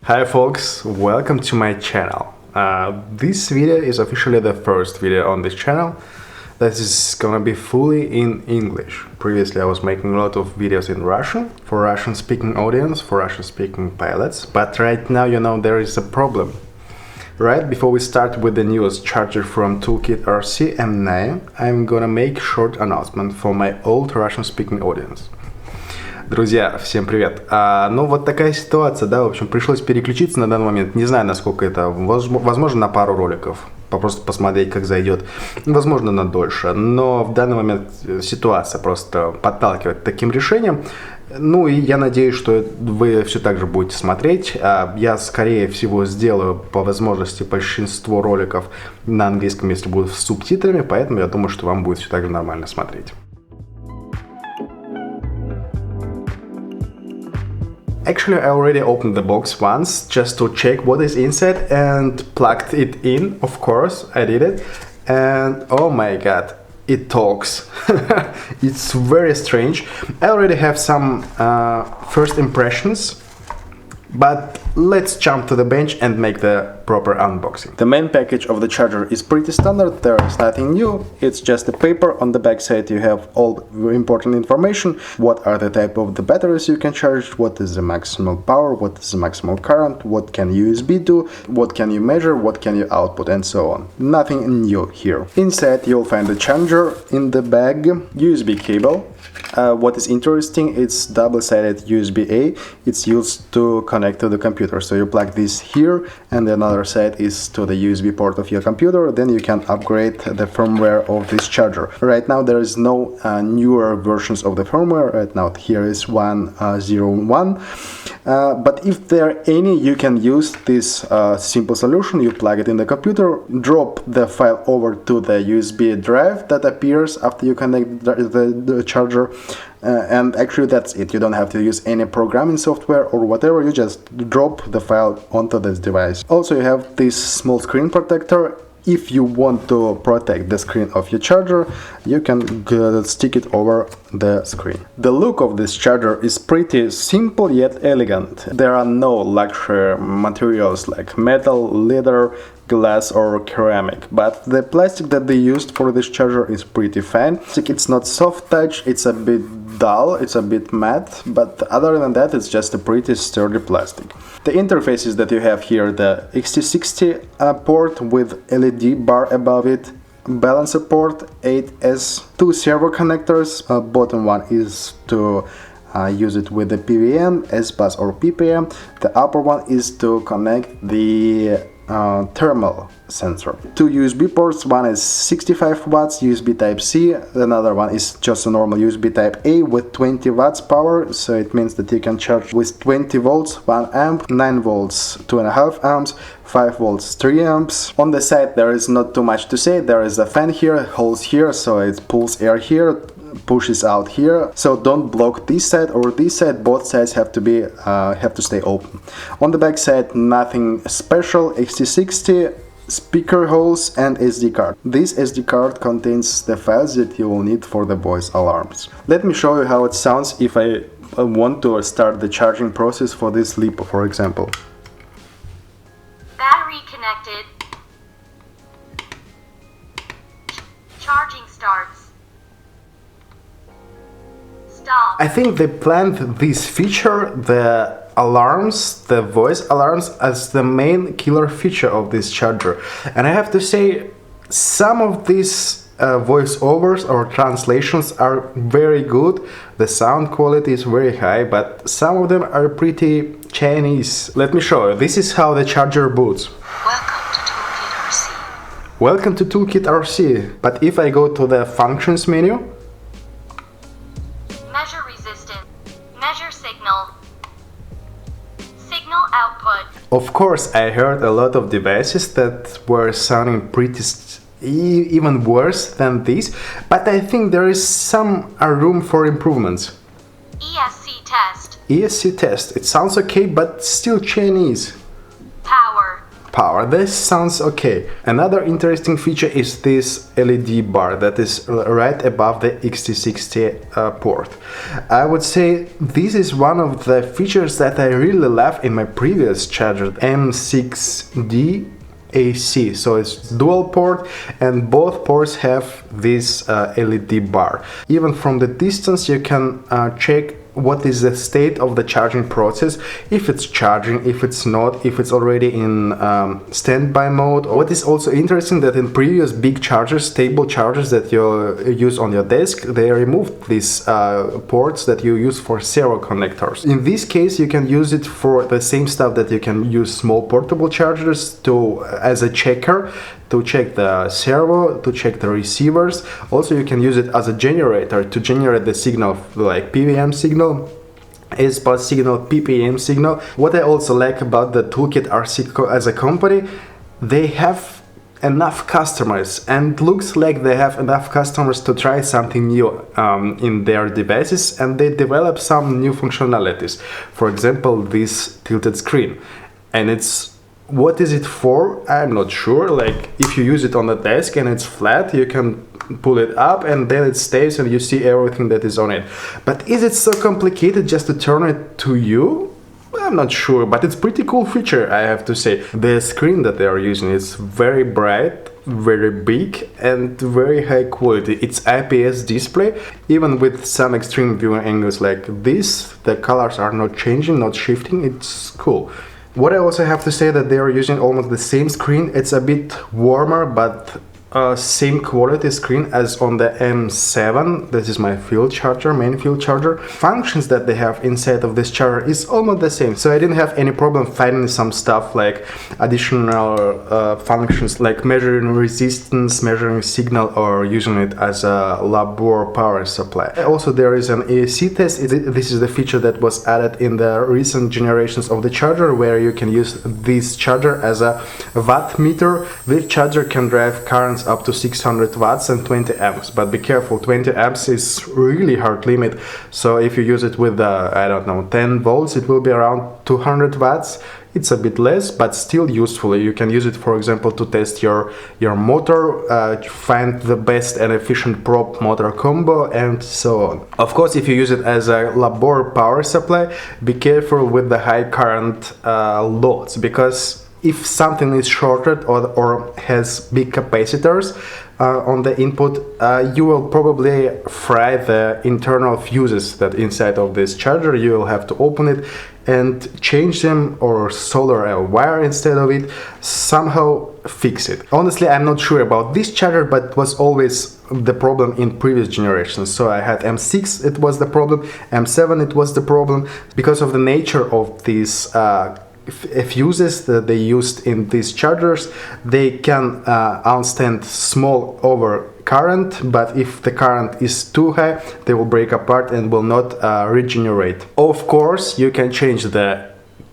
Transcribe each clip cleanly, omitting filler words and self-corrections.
Hi folks, welcome to my channel. This video is officially the first video on this channel that is gonna be fully in English. Previously I was making a lot of videos in Russian, for Russian speaking audience, for Russian speaking pilots, but right now there is a problem. Right before we start with the newest charger from ToolkitRC M9, I'm gonna make short announcement for my old Russian speaking audience. Друзья, всем привет. Ну вот такая ситуация, да, в общем, пришлось переключиться на данный момент. Не знаю, насколько это, возможно, на пару роликов, просто посмотреть, как зайдет, возможно, на дольше. Но в данный момент ситуация просто подталкивает к таким решениям. Ну и я надеюсь, что вы все так же будете смотреть. Я, скорее всего, сделаю по возможности большинство роликов на английском, если будут с субтитрами, поэтому я думаю, что вам будет все так же нормально смотреть. Actually, I already opened the box once just to check what is inside and plugged it in. Of course, I did it. And oh my god, it talks. It's very strange. I already have some first impressions, but let's jump to the bench and make the proper unboxing. The main package of the charger is pretty standard. There is nothing new. It's just a paper. On the back side you have all important information. What are the type of the batteries you can charge, what is the maximal power, what is the maximal current, what can USB do, what can you measure, what can you output, and so on. Nothing new here. Inside you'll find the charger, in the bag USB cable. What is interesting, it's double-sided USB-A. It's used to connect to the computer. So you plug this here and the other side is to the USB port of your computer. Then you can upgrade the firmware of this charger. Right now there is no newer versions of the firmware. Right now here is 1.0.1. But if there are any, you can use this simple solution. You plug it in the computer, drop the file over to the USB drive that appears after you connect the charger. And actually that's it. You don't have to use any programming software or whatever. You just drop the file onto this device. Also you have this small screen protector. If you want to protect the screen of your charger, you can stick it over the screen. The look of this charger is pretty simple yet elegant. There are no luxury materials like metal, leather, glass or ceramic, but the plastic that they used for this charger is pretty fine. It's not soft touch, it's a bit dull, it's a bit matte, but other than that it's just a pretty sturdy plastic. The interfaces that you have here, the XT60 port with LED bar above it, balancer port, 8S, two servo connectors. Bottom one is to use it with the PWM, S-Bus or PPM. The upper one is to connect the thermal sensor. Two USB ports, one is 65 watts USB Type-C, another one is just a normal USB Type-A with 20 watts power, so it means that you can charge with 20 volts 1 amp, 9 volts 2.5 amps, 5 volts 3 amps. On the side there is not too much to say. There is a fan here, holes here, so it pulls air here, pushes out here, so don't block this side or this side. Both sides have to stay open. On the back side nothing special. XT60, speaker holes and SD card. This SD card contains the files that you will need for the voice alarms. Let me show you how it sounds if I want to start the charging process for this Lipo, for example. Battery connected. Charging starts. Stop. I think they planned this feature, the alarms, the voice alarms, as the main killer feature of this charger. And I have to say, some of these voiceovers or translations are very good. The sound quality is very high, but some of them are pretty Chinese. Let me show you. This is how the charger boots. Welcome to ToolkitRC. But if I go to the functions menu, Measure resistance. Measure signal. Signal output. of course I heard a lot of devices that were sounding pretty even worse than this, but I think there is some room for improvements. ESC test. ESC test. It sounds okay, but still Chinese. Power. power. This sounds okay. Another interesting feature is this LED bar that is right above the XT60 port. I would say this is one of the features that I really love in my previous charger, M6D AC, so it's dual port and both ports have this LED bar. Even from the distance you can check what is the state of the charging process, if it's charging, if it's not, if it's already in standby mode. What is also interesting that in previous big chargers, stable chargers that you use on your desk, they removed these ports that you use for serial connectors. In this case you can use it for the same stuff that you can use small portable chargers to as a checker, to check the servo, to check the receivers. Also you can use it as a generator to generate the signal like PWM signal, S-bus signal, PPM signal. What I also like about the ToolkitRC as a company, they have enough customers and looks like they have enough customers to try something new in their devices, and they develop some new functionalities. For example, this tilted screen, and it's what is it for? I'm not sure. Like if you use it on the desk and it's flat, you can pull it up and then it stays and you see everything that is on it. But is it so complicated just to turn it to you? I'm not sure, but it's pretty cool feature, I have to say. The screen that they are using is very bright, very big and very high quality. It's IPS display, even with some extreme viewing angles like this, the colors are not changing, not shifting. It's cool. What I also have to say that they are using almost the same screen. It's a bit warmer, but same quality screen as on the M7. This is my field charger, main field charger. Functions that they have inside of this charger is almost the same, so I didn't have any problem finding some stuff like additional functions like measuring resistance, measuring signal, or using it as a labor power supply. Also there is an AC test. This is the feature that was added in the recent generations of the charger, where you can use this charger as a watt meter. This charger can drive currents up to 600 watts and 20 amps, but be careful, 20 amps is really hard limit. So if you use it with I don't know, 10 volts, it will be around 200 watts. It's a bit less, but still useful. You can use it, for example, to test your motor, find the best and efficient prop motor combo, and so on. Of course, if you use it as a labor power supply, be careful with the high current loads, because if something is shorted or has big capacitors on the input, you will probably fry the internal fuses that inside of this charger. You will have to open it and change them, or solder a wire instead of it, somehow fix it. Honestly, I'm not sure about this charger, but it was always the problem in previous generations. So I had M6, it was the problem, M7, it was the problem, because of the nature of these fuses that they used in these chargers. They can withstand small over current, but if the current is too high, they will break apart and will not regenerate. Of course, you can change the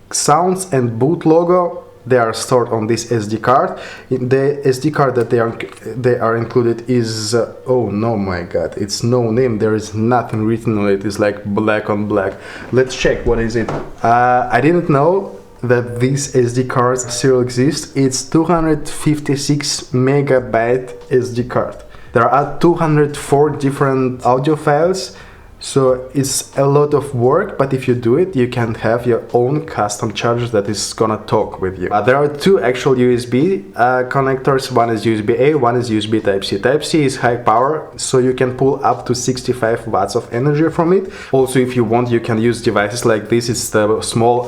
sounds and boot logo. They are stored on this SD card. The SD card that they are included is oh no, my god, it's no name. There is nothing written on it. It's like black on black. Let's check what is it. I didn't know that these SD cards still exist. It's 256 megabyte SD card. There are 204 different audio files, so it's a lot of work, but if you do it, you can have your own custom charger that is gonna talk with you. There are two actual USB connectors. One is USB-A, one is USB Type-C. Type-C is high power, so you can pull up to 65 watts of energy from it. Also, if you want, you can use devices like this. It's the small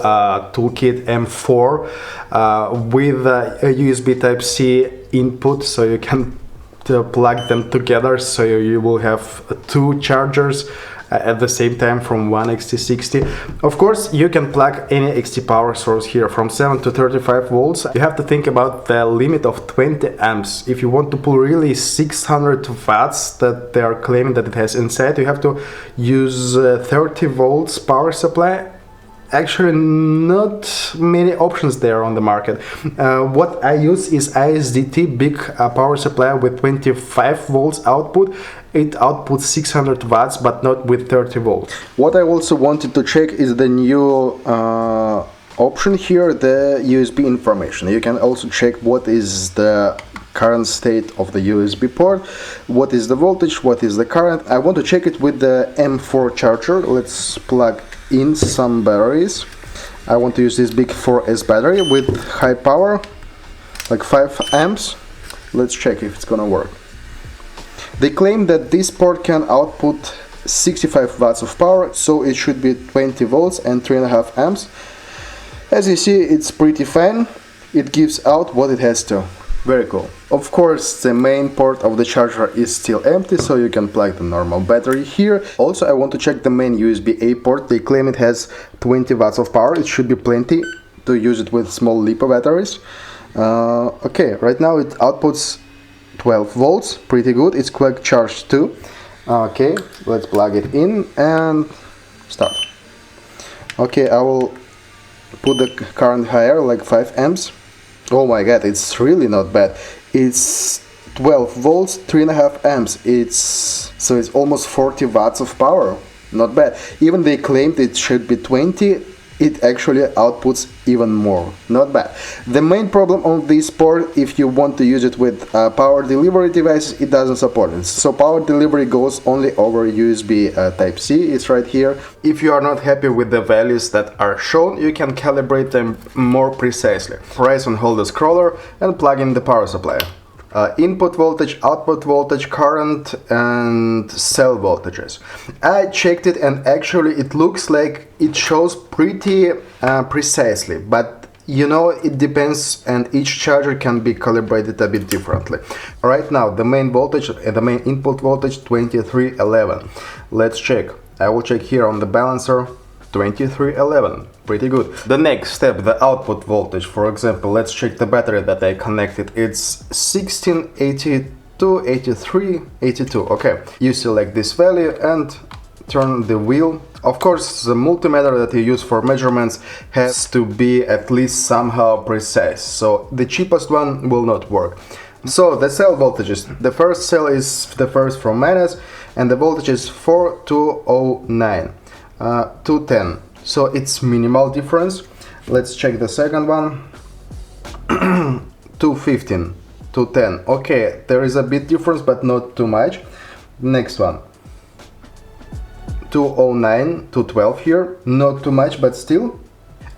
Toolkit M4 with a USB Type-C input, so you can plug them together, so you will have two chargers at the same time from one XT60. Of course, you can plug any XT power source here from 7 to 35 volts. You have to think about the limit of 20 amps. If you want to pull really 600 watts that they are claiming that it has inside, you have to use 30 volts power supply. Actually, not many options there on the market. What I use is ISDT big power supply with 25 volts output. It outputs 600 watts, but not with 30 volts. What I also wanted to check is the new option here, the USB information. You can also check what is the current state of the USB port, what is the voltage, what is the current. I want to check it with the M4 charger. Let's plug in some batteries. I want to use this big 4S battery with high power, like 5 amps. Let's check if it's gonna work. They claim that this port can output 65 watts of power, so it should be 20 volts and 3.5 amps. As you see, it's pretty fine. It gives out what it has to. Very cool. Of course, the main port of the charger is still empty, so you can plug the normal battery here. Also, I want to check the main USB-A port. They claim it has 20 watts of power. It should be plenty to use it with small LiPo batteries. Okay, right now it outputs 12 volts, pretty good. It's quick charge too. Okay, let's plug it in and start. Okay, I will put the current higher, like 5 amps. Oh my god, it's really not bad. It's 12 volts, 3.5 amps. So it's almost 40 watts of power. Not bad. Even they claimed it should be 20. It actually outputs even more. Not bad. The main problem on this port, if you want to use it with power delivery devices, it doesn't support it. So power delivery goes only over USB Type-C. It's right here. If you are not happy with the values that are shown, you can calibrate them more precisely. Press and hold the scroller and plug in the power supply. Input voltage, output voltage, current and cell voltages. I checked it and actually it looks like it shows pretty precisely, but you know, it depends and each charger can be calibrated a bit differently. Right now the main voltage, the main input voltage 2311. Let's check. I will check here on the balancer. 2311, pretty good. The next step, the output voltage. For example, let's check the battery that I connected. It's 1682, 83, 82. Okay, you select this value and turn the wheel. Of course, the multimeter that you use for measurements has to be at least somehow precise, so the cheapest one will not work. So the cell voltages, the first cell is the first from minus and the voltage is 4209. 210, so it's minimal difference. Let's check the second one. 215, 210. Okay, there is a bit difference but not too much. Next one, 209, 212 here, not too much but still.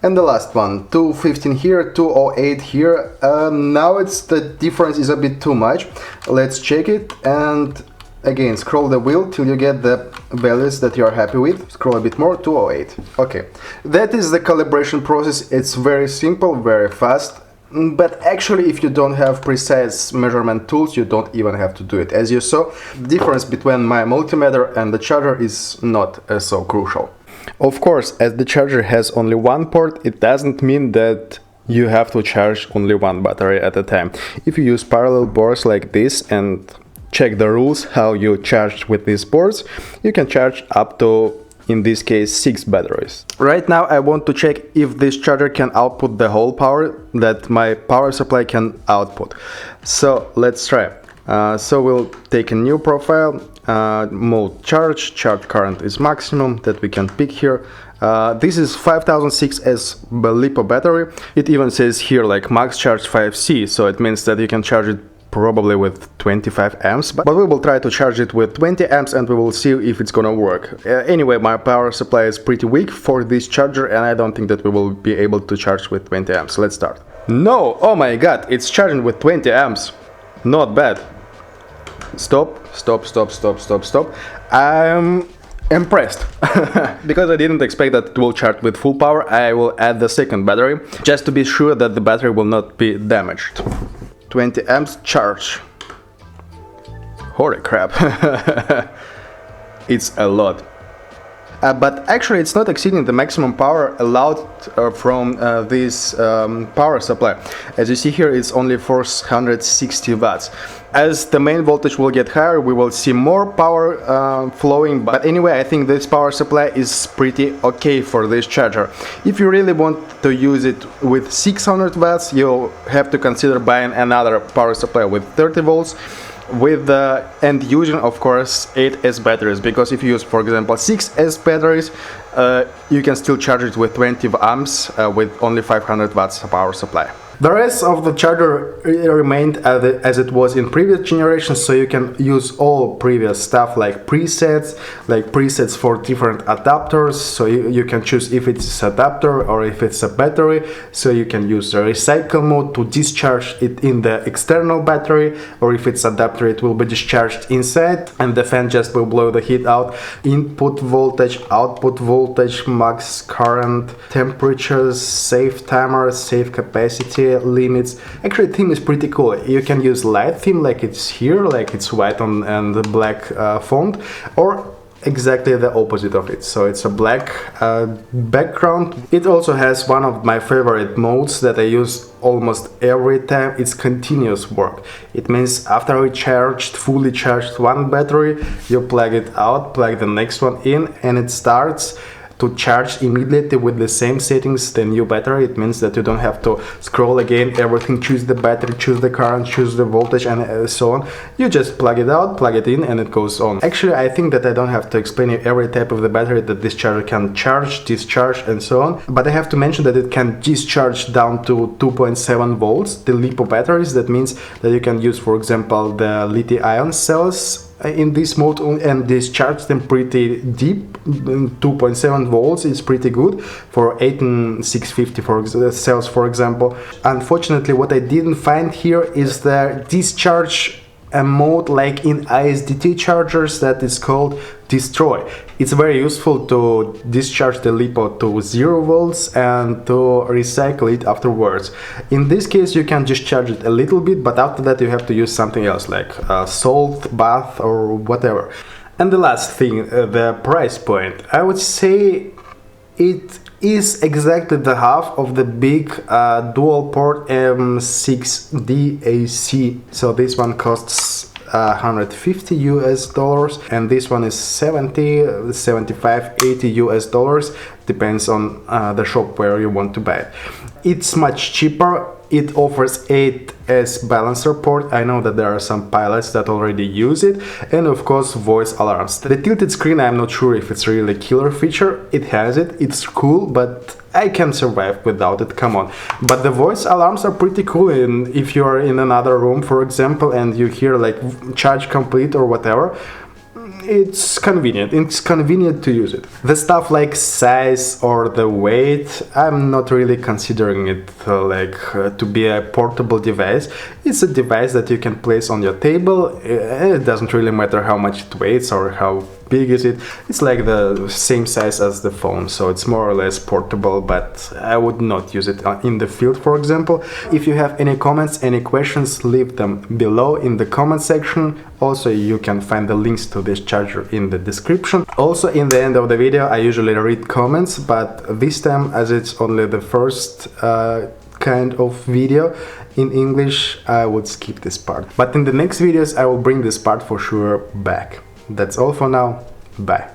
And the last one, 215 here, 208 here. Now the difference is a bit too much. Let's check it and again, scroll the wheel till you get the values that you are happy with. Scroll a bit more, 208. Okay, that is the calibration process. It's very simple, very fast. But actually, if you don't have precise measurement tools, you don't even have to do it. As you saw, the difference between my multimeter and the charger is not so crucial. Of course, as the charger has only one port, it doesn't mean that you have to charge only one battery at a time. If you use parallel boards like this and check the rules how you charge with these boards, you can charge up to, in this case, 6 batteries. Right now I want to check if this charger can output the whole power that my power supply can output. So let's try. So we'll take a new profile, mode charge current is maximum that we can pick here. This is 5006S LiPo battery. It even says here like max charge 5C, so it means that you can charge it probably with 25 amps, but we will try to charge it with 20 amps and we will see if it's gonna work. Anyway, my power supply is pretty weak for this charger and I don't think that we will be able to charge with 20 amps. Let's start. No! Oh my god, it's charging with 20 amps. Not bad. Stop. I'm impressed. Because I didn't expect that it will charge with full power, I will add the second battery, just to be sure that the battery will not be damaged. 20 amps charge. Holy crap. It's a lot. But actually it's not exceeding the maximum power allowed from this power supply. As you see here, it's only 460 watts. As the main voltage will get higher, we will see more power flowing. But anyway, I think this power supply is pretty okay for this charger. If you really want to use it with 600 watts, you'll have to consider buying another power supply with 30 volts. And using, of course, 8S batteries, because if you use, for example, 6S batteries, you can still charge it with 20 amps with only 500 watts power supply. The rest of the charger remained as it was in previous generations, so you can use all previous stuff like presets for different adapters, so you can choose if it's an adapter or if it's a battery, so you can use the recycle mode to discharge it in the external battery, or if it's adapter it will be discharged inside and the fan just will blow the heat out. Input voltage, output voltage, max current, temperatures, safe timer, safe capacity, limits. Actually, theme is pretty cool. You can use light theme like it's here, like it's white and the black font, or exactly the opposite of it. So it's a black background. It also has one of my favorite modes that I use almost every time. It's continuous work. It means after you fully charged one battery, you plug it out, plug the next one in, and it starts to charge immediately with the same settings the new battery. It means that you don't have to scroll again, everything, choose the battery, choose the current, choose the voltage, and so on. You just plug it out, plug it in, and it goes on. Actually, I think that I don't have to explain you every type of the battery that this charger can charge, discharge, and so on, but I have to mention that it can discharge down to 2.7 volts, the LiPo batteries. That means that you can use, for example, the lithium-ion cells in this mode and discharge them pretty deep. 2.7 volts is pretty good for 18650 cells, for example. Unfortunately, what I didn't find here is the discharge mode like in ISDT chargers that is called destroy. It's very useful to discharge the LiPo to 0 volts and to recycle it afterwards. In this case you can discharge it a little bit, but after that you have to use something else like salt bath or whatever. And the last thing, the price point. I would say it is exactly the half of the big dual port M6 AC. So this one costs $150 US, and this one is 70, 75, 80 US dollars, depends on the shop where you want to buy it. It's much cheaper. It offers 8S balancer port. I know that there are some pilots that already use it, and of course voice alarms. The tilted screen, I'm not sure if it's really a killer feature. It has it, it's cool, but I can survive without it, come on. But the voice alarms are pretty cool, and if you are in another room, for example, and you hear like charge complete or whatever, it's convenient to use it. The stuff like size or the weight, I'm not really considering it to be a portable device. It's a device that you can place on your table. It doesn't really matter how much it weighs or how big is it. It's like the same size as the phone, so it's more or less portable, but I would not use it in the field, for example. If you have any comments, any questions, leave them below in the comment section. Also, you can find the links to this charger in the description. Also, in the end of the video, I usually read comments, but this time, as it's only the first kind of video in English, I would skip this part. But in the next videos, I will bring this part for sure back. That's all for now. Bye.